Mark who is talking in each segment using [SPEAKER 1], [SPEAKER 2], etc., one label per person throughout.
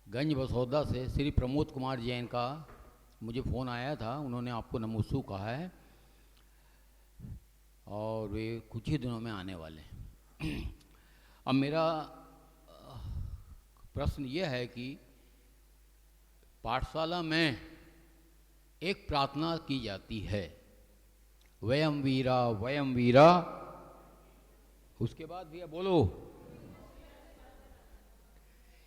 [SPEAKER 1] गंज बसौदा से श्री प्रमोद कुमार जैन का मुझे फ़ोन आया था। उन्होंने आपको नमोस्तु कहा है और वे कुछ ही दिनों में आने वाले हैं। अब मेरा प्रश्न यह है कि पाठशाला में एक प्रार्थना की जाती है, वयम वीरा, उसके बाद भैया बोलो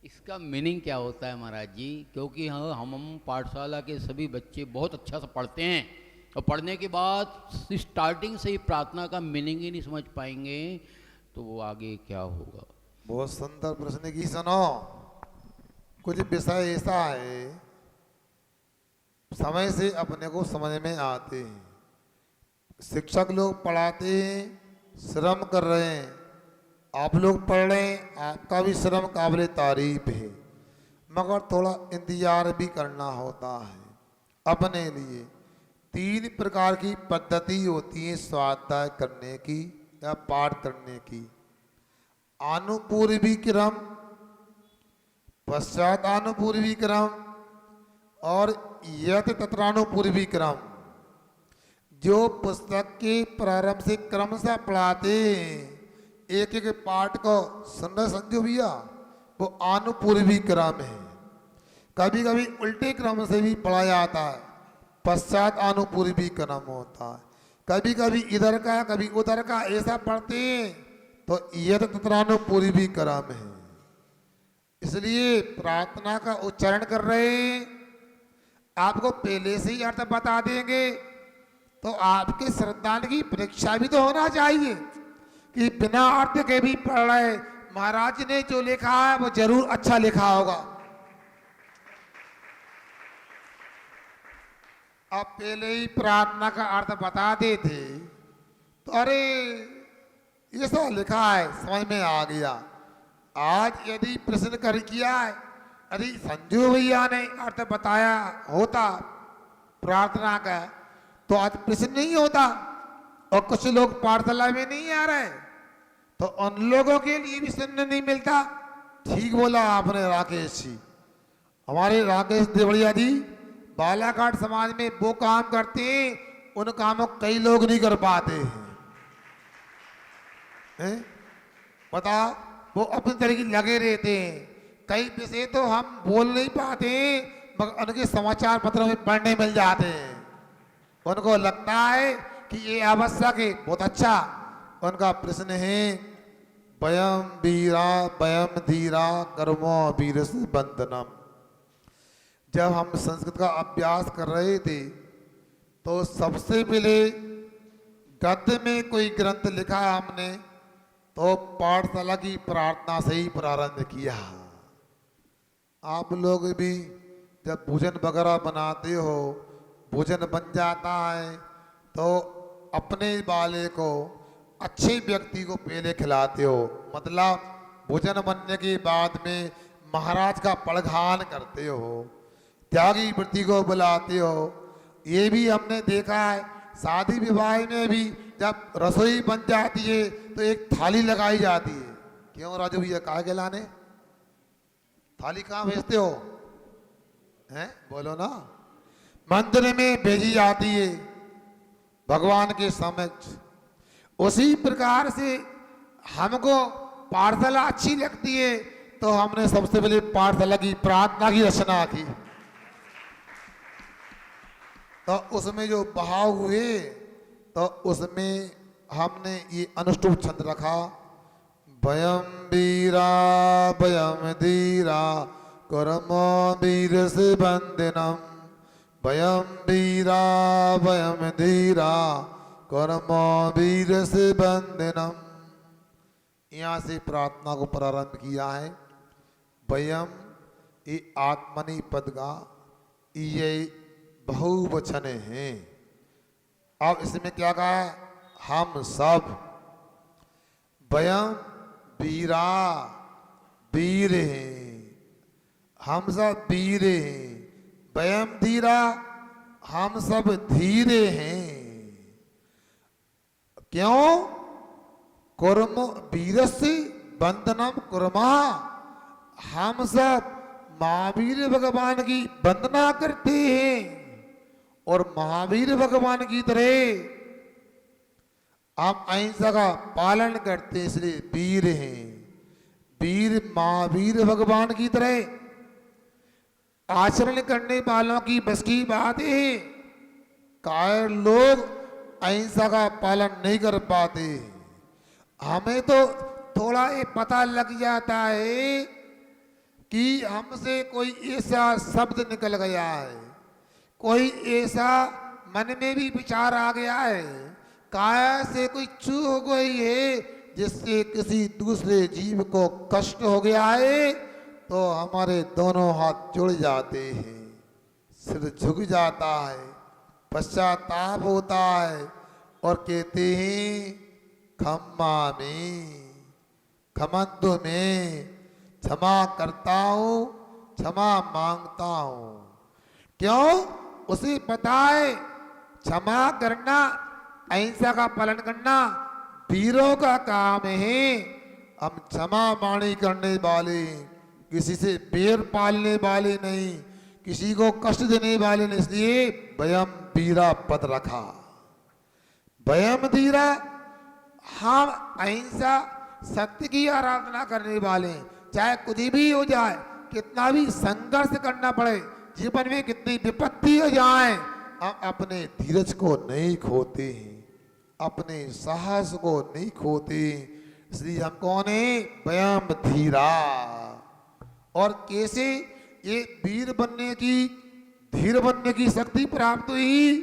[SPEAKER 1] इसका मीनिंग क्या होता है महाराज जी? क्योंकि हम पाठशाला के सभी बच्चे बहुत अच्छा से पढ़ते हैं और पढ़ने के बाद स्टार्टिंग से ही प्रार्थना का मीनिंग ही नहीं समझ पाएंगे तो वो आगे क्या होगा?
[SPEAKER 2] बहुत सुंदर प्रश्न की। सुनो, कुछ विषय ऐसा है समय से अपने को समझ में आते हैं, शिक्षक लोग पढ़ाते हैं, श्रम कर रहे हैं, आप लोग पढ़ रहे हैं, आपका भी श्रम काबिल तारीफ है, मगर थोड़ा इंतजार भी करना होता है अपने लिए। 3 प्रकार की पद्धति होती है स्वाध्याय करने की या पाठ करने की। अनुपूर्वी क्रम, पश्चात अनुपूर्वी क्रम और यत तत्रानुपूर्वी क्रम। जो पुस्तक के प्रारंभ से क्रमशः पढ़ाते हैं, एक एक पाठ को सुन रहे संजो भैया, वो अनुपूर्वी क्रम है। कभी कभी उल्टे क्रम से भी पढ़ा जाता है, पश्चात अनुपूर्वी क्रम होता है। कभी कभी इधर का कभी उधर का ऐसा पढ़ते हैं तो यत तत्रानुपूर्वी क्रम है। इसलिए प्रार्थना का उच्चारण कर रहे हैं, आपको पहले से ही अर्थ बता देंगे तो आपके श्रद्धांत की परीक्षा भी तो होना चाहिए कि बिना अर्थ के भी पढ़ रहे, महाराज ने जो लिखा है वो जरूर अच्छा लिखा होगा। अब पहले ही प्रार्थना का अर्थ बता देते तो अरे ये सब लिखा है समझ में आ गया। आज यदि प्रश्न कर किया है, यदि संजू भैया ने अर्थ बताया होता प्रार्थना का तो आज प्रश्न नहीं होता। और कुछ लोग पाठशाला में नहीं आ रहे तो उन लोगों के लिए भी सुनने नहीं मिलता। ठीक बोला आपने राकेश जी। हमारे राकेश देवड़िया जी बालाघाट समाज में वो काम करते हैं, उन कामों कई लोग नहीं कर पाते हैं। बताओ, वो अपनी तरीके लगे रहते हैं। कई विषय तो हम बोल नहीं पाते मगर उनके समाचार पत्रों में पढ़ने मिल जाते हैं। उनको लगता है कि ये आवश्यक है, बहुत अच्छा। उनका प्रश्न है वयम धीरा कर्मो वीरस बंधनम। जब हम संस्कृत का अभ्यास कर रहे थे तो सबसे पहले गद्य में कोई ग्रंथ लिखा हमने तो पाठशाला की प्रार्थना से ही प्रारंभ किया। आप लोग भी जब भोजन वगैरह बनाते हो, भोजन बन जाता है तो अपने बाले को अच्छे व्यक्ति को पहले खिलाते हो, मतलब भोजन बनने के बाद में महाराज का पड़घान करते हो, त्यागी वृत्ति को बुलाते हो। ये भी हमने देखा है शादी विवाह में भी जब रसोई बन जाती है तो एक थाली लगाई जाती है। क्यों राजू भैया, कहा के लाने थाली कहाँ भेजते हो हैं? बोलो ना। मंदिर में भेजी जाती है भगवान के समक्ष। उसी प्रकार से हमको पाठशाला अच्छी लगती है तो हमने सबसे पहले पाठशाला की प्रार्थना की रचना की। तो उसमें जो बहाव हुए तो उसमें हमने ये अनुष्टुप छंद रखा, वयम धीरा कर्मो वीरस बंधनम। वयम धीरा कर्मो वीरस बंधनम। यहाँ से प्रार्थना को प्रारंभ किया है। वयम ये आत्मनि पद का ये बहुवचन है। अब इसमें क्या कहा है? हम सब। वयम वीर हैं, हम सब वीर हैं। वयम धीरा, हम सब धीरे हैं। क्यों? कर्म वीरस्य वंदनम कुर्मा, हम सब महावीर भगवान की वंदना करते हैं और महावीर भगवान की तरह हम अहिंसा का पालन करते हैं, इसलिए वीर हैं। वीर महावीर भगवान की तरह आचरण करने वालों की बस की बात है। कायर लोग अहिंसा का पालन नहीं कर पाते। हमें तो थोड़ा ये पता लग जाता है कि हमसे कोई ऐसा शब्द निकल गया है, कोई ऐसा मन में भी विचार आ गया है, काया से कोई चूक हो गई है जिससे किसी दूसरे जीव को कष्ट हो गया है, तो हमारे दोनों हाथ जुड़ जाते हैं, सिर झुक जाता है, पश्चाताप होता है और कहते हैं खम्मा में, खमंदु में, क्षमा करता हूं, क्षमा मांगता हूं। क्यों? उसे पता है क्षमा करना, अहिंसा का पालन करना वीरों का काम है। हम क्षमा वाणी करने वाले, किसी से बैर पालने वाले नहीं, किसी को कष्ट देने वाले नहीं, इसलिए वयम वीरा पद रखा। वयम धीरा, हम अहिंसा सत्य की आराधना करने वाले, चाहे कुछ भी हो जाए, कितना भी संघर्ष करना पड़े, जीवन में कितनी विपत्ति हो जाए, हम अपने धीरज को नहीं खोते हैं, अपने साहस को नहीं खोते। इसलिए हम कौन है? वयम धीरा। और कैसे ये वीर बनने की, धीर बनने की शक्ति प्राप्त हुई?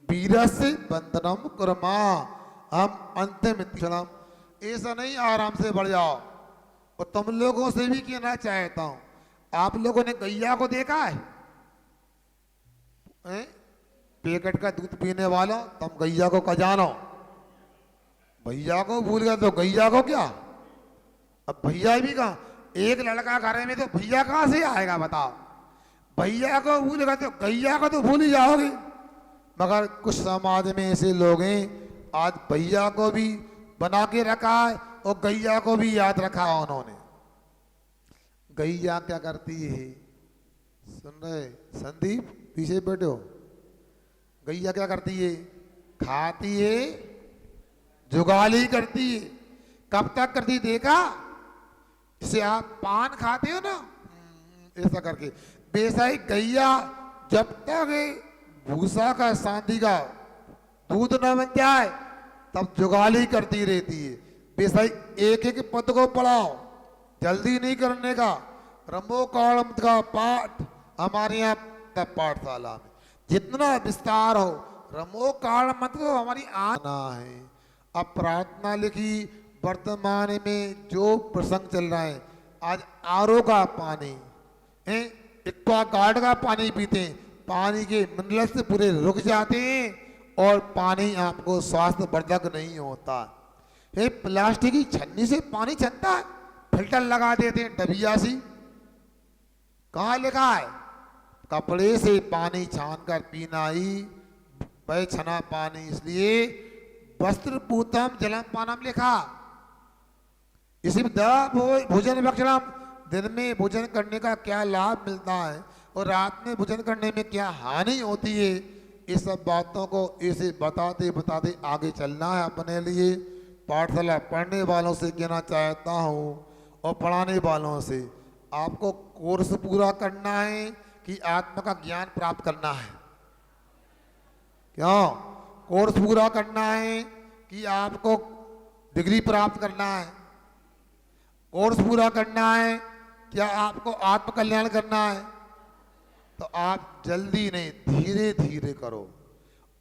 [SPEAKER 2] वीरस्य वंदनम कुर्मा, हम अंतिम क्षणम, ऐसा नहीं आराम से बढ़ जाओ। और तुम लोगों से भी कहना चाहता हूं, आप लोगों ने गैया को देखा है? पैकेट का दूध पीने वाला, तुम गैया को क्या जानो? भैया को भूल गया तो गैया को क्या? अब भैया भी कहा, एक लड़का घर में तो भैया कहां से आएगा बताओ? भैया को भूल गया तो गैया को तो भूल ही जाओगे। मगर कुछ समाज में ऐसे लोग हैं, आज भैया को भी बना के रखा है और गैया को भी याद रखा उन्होंने। गैया क्या करती है? सुन रहे संदीप? पीछे बैठे हो। गैया क्या करती है? खाती है, जुगाली करती है। कब तक करती देखा? इसे आप पान खाते हो ना, ऐसा करके। वैसा ही गैया जब तक भूसा का सांदी का दूध न बन जाए तब जुगाली करती रहती है। वैसा ही एक एक पद को पढ़ाओ, जल्दी नहीं करने का। रमो कालम का पाठ हमारे यहाँ तब पाठशाला में जितना विस्तार हो, रमो काल मत तो हमारी आना है। अब प्रार्थना लिखी, वर्तमान में जो प्रसंग चल रहा है, आज आरओ का पानी, एक्वागार्ड का पानी पीते हैं, पानी के मिनरल से पूरे रुक जाते हैं और पानी आपको स्वास्थ्य वर्धक नहीं होता। प्लास्टिक की छन्नी से पानी छनता है, फिल्टर लगा देते हैं डबिया सी। कहाँ लिखा है? कपड़े से पानी छानकर पीना ही वह छना पानी। इसलिए वस्त्र पूतम जलम पानम लिखा। इसी भोजन भक्षणम, दिन में भोजन करने का क्या लाभ मिलता है और रात में भोजन करने में क्या हानि होती है, इस सब बातों को ऐसे बताते बताते आगे चलना है अपने लिए। पाठशाला पढ़ने वालों से कहना चाहता हूँ और पढ़ाने वालों से, आपको कोर्स पूरा करना है कि आत्मा का ज्ञान प्राप्त करना है? क्यों? कोर्स पूरा करना है कि आपको डिग्री प्राप्त करना है? कोर्स पूरा करना है क्या आपको आत्म कल्याण करना है? तो आप जल्दी नहीं, धीरे धीरे करो।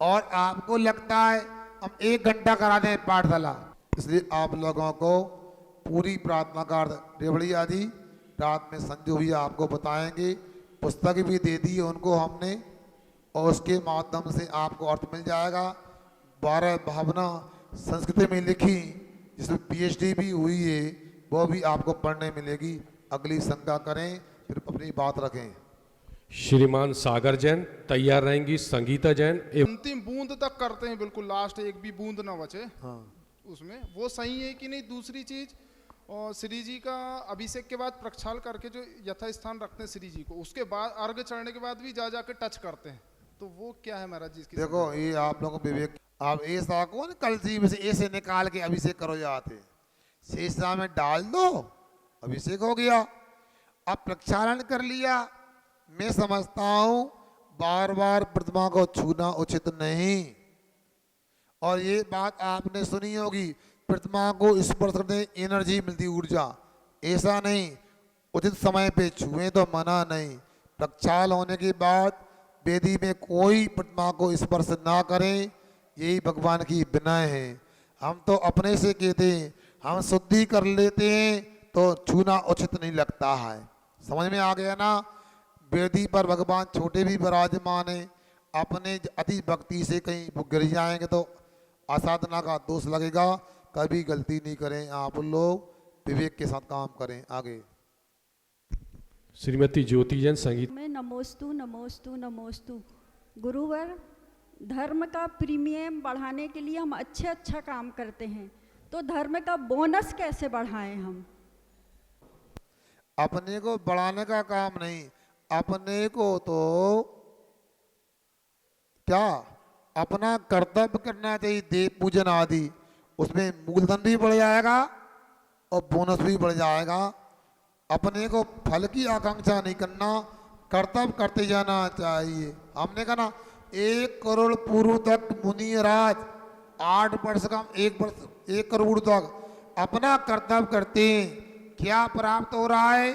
[SPEAKER 2] और आपको लगता है हम 1 घंटा करा दें पाठशाला, इसलिए आप लोगों को पूरी प्रार्थना का रेवड़िया दी, रात में संजू भैया आपको बताएंगे, पुस्तक भी दे दी है उनको हमने, और उसके माध्यम से आपको अर्थ मिल जाएगा। 12 भावना संस्कृत में लिखी, जिसमें PhD भी हुई है, वो भी आपको पढ़ने मिलेगी। अगली शंका करें, फिर अपनी बात रखें।
[SPEAKER 3] श्रीमान सागर जैन तैयार रहेंगी, संगीता जैन।
[SPEAKER 4] अंतिम बूंद तक करते हैं, बिल्कुल लास्ट एक भी बूंद ना बचे।
[SPEAKER 2] हाँ।
[SPEAKER 4] उसमें वो सही है कि नहीं, दूसरी चीज। और श्री जी का अभिषेक के बाद प्रक्षाल करके जो यथास्थान रखते हैं श्री जी को, उसके बाद अर्घ चढ़ने के बाद भी जा जाके टच करते हैं, तो वो क्या है महाराज जी इसकी?
[SPEAKER 2] देखो ये आप लोगों को विवेक, आप ऐसा कौन कलसी में से ऐसे निकाल के अभिषेक करो जाते, शीशा में डाल दो, अभिषेक हो गया। अब प्रक्षालन कर लिया। मैं समझता हूं बार बार प्रतिमा को छूना उचित नहीं। और ये बात आपने सुनी होगी, प्रतिमा को स्पर्श करने एनर्जी मिलती, ऊर्जा। ऐसा नहीं, उचित समय पे छुए तो मना नहीं। प्रक्षाल होने के बाद वेदी में कोई प्रतिमा को स्पर्श ना करें, यही भगवान की विनय है। हम तो अपने से कहते हैं, हम शुद्धि कर लेते हैं तो छूना उचित नहीं लगता है। समझ में आ गया ना? वेदी पर भगवान छोटे भी विराजमान है, अपने अति भक्ति से कहीं वो गिर जाएंगे तो असाधना का दोष लगेगा। कभी गलती नहीं करें, आप लोग विवेक के साथ काम करें। आगे
[SPEAKER 3] श्रीमती ज्योति जैन संगीत।
[SPEAKER 5] मैं नमोस्तु नमोस्तु नमोस्तु। गुरुवर, धर्म का प्रीमियम बढ़ाने के लिए हम अच्छा काम करते हैं, तो धर्म का बोनस कैसे बढ़ाएं हम?
[SPEAKER 2] अपने को बढ़ाने का काम नहीं, अपने को तो क्या अपना कर्तव्य करना चाहिए, देव पूजन आदि। उसमें मूलधन भी बढ़ जाएगा और बोनस भी बढ़ जाएगा। अपने को फल की आकांक्षा नहीं करना, कर्तव्य करते जाना चाहिए। हमने कहा ना, 1 करोड़ पूर्व तक मुनि राज, 8 वर्ष का 1 करोड़ तक अपना कर्तव्य करते हैं। क्या प्राप्त हो रहा है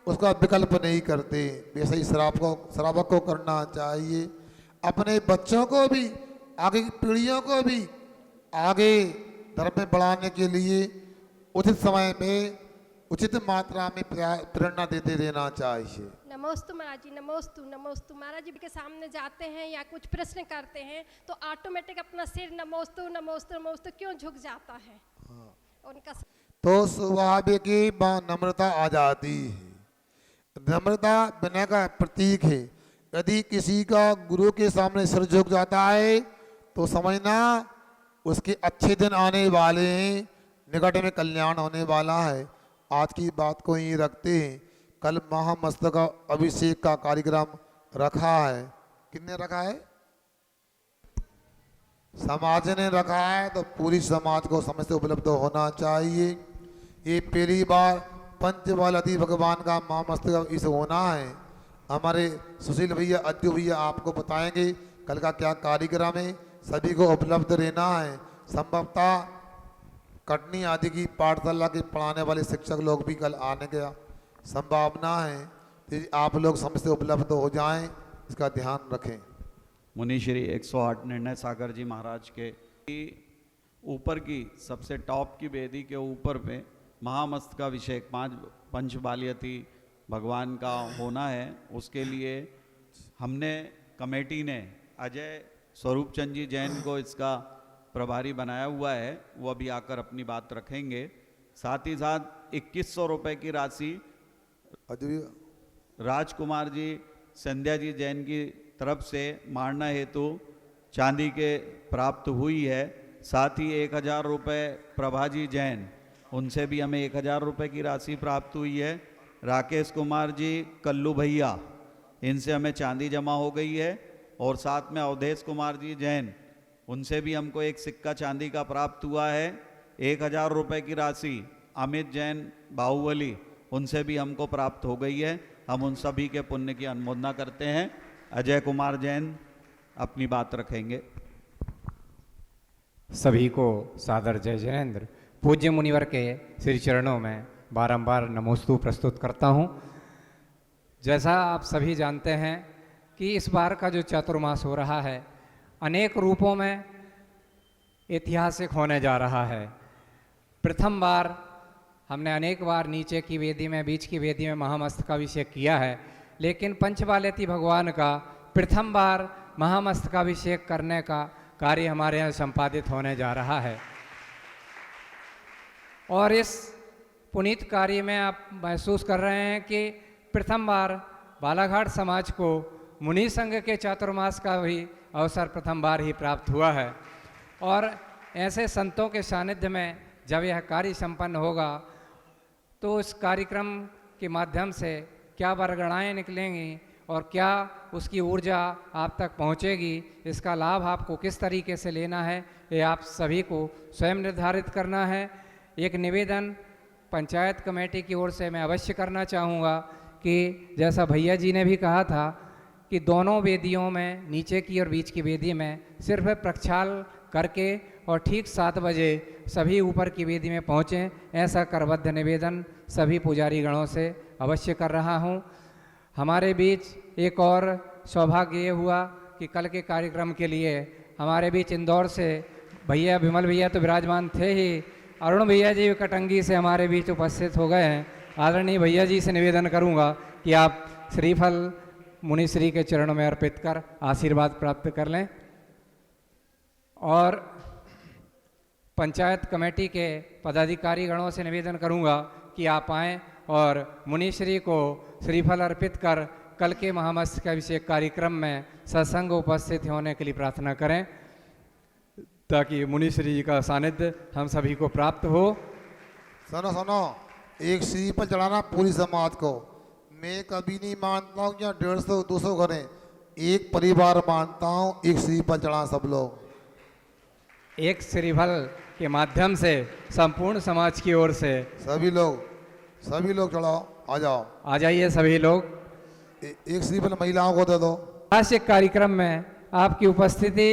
[SPEAKER 2] उसका विकल्प नहीं करते। वैसे ही श्रावक को करना चाहिए। अपने बच्चों को भी, आगे की पीढ़ियों को भी आगे धर्म में बढ़ाने के लिए उचित समय में, उचित मात्रा में प्रेरणा देते रहना चाहिए।
[SPEAKER 6] नमोस्तु महाराज जी, नमोस्तु नमोस्तु। महाराज जी के सामने जाते हैं या कुछ प्रश्न करते हैं तो ऑटोमेटिक अपना सिर नमोस्तु नमोस्तु नमोस्तु क्यों झुक जाता है? उनका
[SPEAKER 2] तो स्वाभाविक ही नम्रता आ जाती है। नम्रता विनय का प्रतीक है। यदि किसी का गुरु के सामने सिर झुक जाता है तो समझना उसके अच्छे दिन आने वाले हैं, निकट में कल्याण होने वाला है। आज की बात को ही रखते हैं। कल महामस्तक अभिषेक का कार्यक्रम रखा है। किसने रखा है? समाज ने रखा है, तो पूरी समाज को समय से उपलब्ध होना चाहिए। ये पहली बार पंचबालाती भगवान का महामस्तक इस होना है। हमारे सुशील भैया, अज्जू भैया आपको बताएंगे कल का क्या कार्यक्रम है। सभी को उपलब्ध रहना है। संभवतः कटनी आदि की पाठशाला के पढ़ाने वाले शिक्षक लोग भी कल आने का संभावना है। तो आप लोग समय से उपलब्ध हो जाएं, इसका ध्यान रखें।
[SPEAKER 7] मुनि श्री 108 निर्णय सागर जी महाराज के ऊपर की सबसे टॉप की वेदी के ऊपर पे महामस्तकाभिषेक 5 पंचबालियती भगवान का होना है। उसके लिए हमने कमेटी ने अजय स्वरूप चंद जी जैन को इसका प्रभारी बनाया हुआ है। वो अभी आकर अपनी बात रखेंगे। साथ ही साथ 2100 रुपये की राशि राजकुमार जी संध्या जी जैन की तरफ से मारना हेतु चांदी के प्राप्त हुई है। साथ ही 1000 रुपये प्रभा जी जैन, उनसे भी हमें 1000 रुपये की राशि प्राप्त हुई है। राकेश कुमार जी कल्लू भैया, इनसे हमें चांदी जमा हो गई है। और साथ में अवधेश कुमार जी जैन, उनसे भी हमको एक सिक्का चांदी का प्राप्त हुआ है। 1000 रुपये की राशि अमित जैन बाहुबली, उनसे भी हमको प्राप्त हो गई है। हम उन सभी के पुण्य की अनुमोदना करते हैं। अजय कुमार जैन अपनी बात रखेंगे।
[SPEAKER 8] सभी को सादर जय जयेंद्र। पूज्य मुनिवर के श्री चरणों में बारंबार नमोस्तु प्रस्तुत करता हूँ। जैसा आप सभी जानते हैं कि इस बार का जो चातुर्मास हो रहा है अनेक रूपों में ऐतिहासिक होने जा रहा है। प्रथम बार हमने अनेक बार नीचे की वेदी में, बीच की वेदी में महामस्तकाभिषेक किया है, लेकिन पंचबालेती भगवान का प्रथम बार महामस्तकाभिषेक करने का कार्य हमारे यहाँ संपादित होने जा रहा है। और इस पुनीत कार्य में आप महसूस कर रहे हैं कि प्रथम बार बालाघाट समाज को मुनि संघ के चातुर्मास का भी अवसर प्रथम बार ही प्राप्त हुआ है। और ऐसे संतों के सानिध्य में जब यह कार्य संपन्न होगा तो इस कार्यक्रम के माध्यम से क्या वरगणाएँ निकलेंगी और क्या उसकी ऊर्जा आप तक पहुंचेगी, इसका लाभ आपको किस तरीके से लेना है, ये आप सभी को स्वयं निर्धारित करना है। एक निवेदन पंचायत कमेटी की ओर से मैं अवश्य करना चाहूँगा कि जैसा भैया जी ने भी कहा था कि दोनों वेदियों में, नीचे की और बीच की वेदी में सिर्फ प्रक्षाल करके और ठीक 7 बजे सभी ऊपर की वेदी में पहुँचें, ऐसा करबद्ध निवेदन सभी पुजारी गणों से अवश्य कर रहा हूँ। हमारे बीच एक और सौभाग्य ये हुआ कि कल के कार्यक्रम के लिए हमारे बीच इंदौर से भैया, विमल भैया तो विराजमान थे ही, अरुण भैया जी कटंगी से हमारे बीच उपस्थित हो गए हैं। आदरणीय भैया जी से निवेदन करूंगा कि आप श्रीफल मुनिश्री के चरणों में अर्पित कर आशीर्वाद प्राप्त कर लें। और पंचायत कमेटी के पदाधिकारी गणों से निवेदन करूंगा कि आप आएँ और मुनिश्री को श्रीफल अर्पित कर कल के महामस्तकाभिषेक कार्यक्रम में सत्संग उपस्थित होने के लिए प्रार्थना करें, ताकि मुनिश्री जी का सानिध्य हम सभी को प्राप्त हो।
[SPEAKER 2] सुनो सुनो, एक श्रीफल चढ़ाना पूरी समाज को। मैं कभी नहीं मानता हूँ या 150-200 करें, एक परिवार मानता हूँ, एक श्रीफल चढ़ा सब लोग।
[SPEAKER 8] एक श्रीफल के माध्यम से संपूर्ण समाज की ओर से
[SPEAKER 2] सभी लोग चढ़ाओ, आ जाओ,
[SPEAKER 8] आ जाइए सभी लोग।
[SPEAKER 2] एक श्रीफल महिलाओं को दे दो।
[SPEAKER 8] वार्षिक कार्यक्रम में आपकी उपस्थिति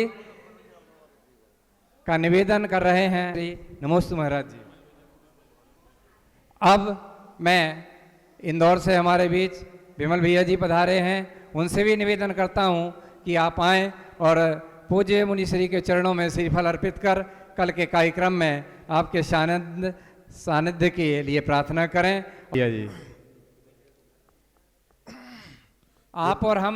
[SPEAKER 8] का निवेदन कर रहे हैं श्री नमोस्तु महाराज जी। अब मैं इंदौर से हमारे बीच विमल भैया जी पधारे हैं, उनसे भी निवेदन करता हूं कि आप आएं और पूज्य मुनिश्री के चरणों में श्रीफल अर्पित कर कल के कार्यक्रम में आपके सानिध्य के लिए प्रार्थना करें। भैया जी, आप और हम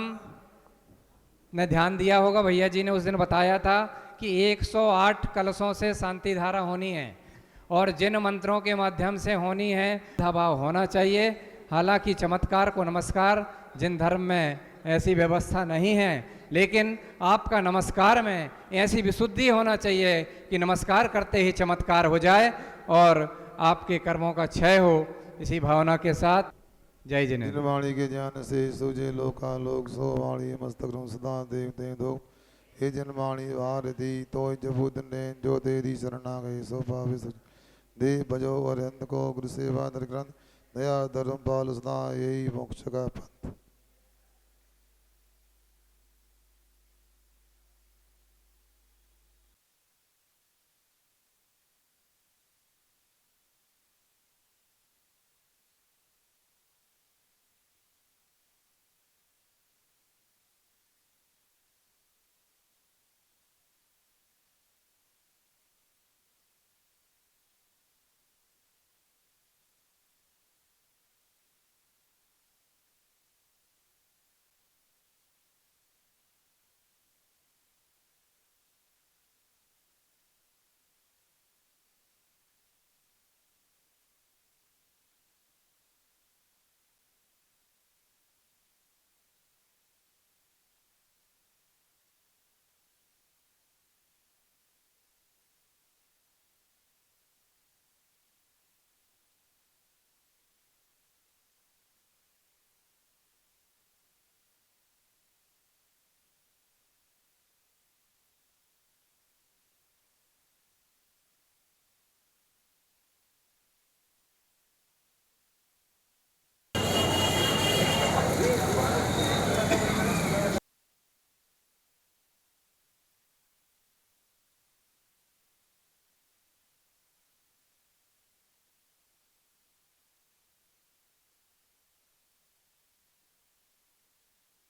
[SPEAKER 8] ने ध्यान दिया होगा, भैया जी ने उस दिन बताया था कि 108 कलशों से शांति धारा होनी है और जिन मंत्रों के माध्यम से होनी है भाव होना चाहिए। हालांकि चमत्कार को नमस्कार, जिन धर्म में ऐसी व्यवस्था नहीं है, लेकिन आपका नमस्कार में ऐसी विशुद्धि होना चाहिए कि नमस्कार करते ही चमत्कार हो जाए और आपके कर्मों का क्षय हो। इसी भावना के साथ जय जिनेन्द्र।
[SPEAKER 2] वाणी के ज्ञान से सूझे लोकालोक, सो वाणी मस्तक सदा देव देव दो। हे जनवाणी भारती तो जबूद ने जो तेरी शरणा गए सो पावे दे बजो अरहंत को गुरु सेवा दर ग्रंथ दया धर्म पाल सदा यही मोक्ष का पंथ।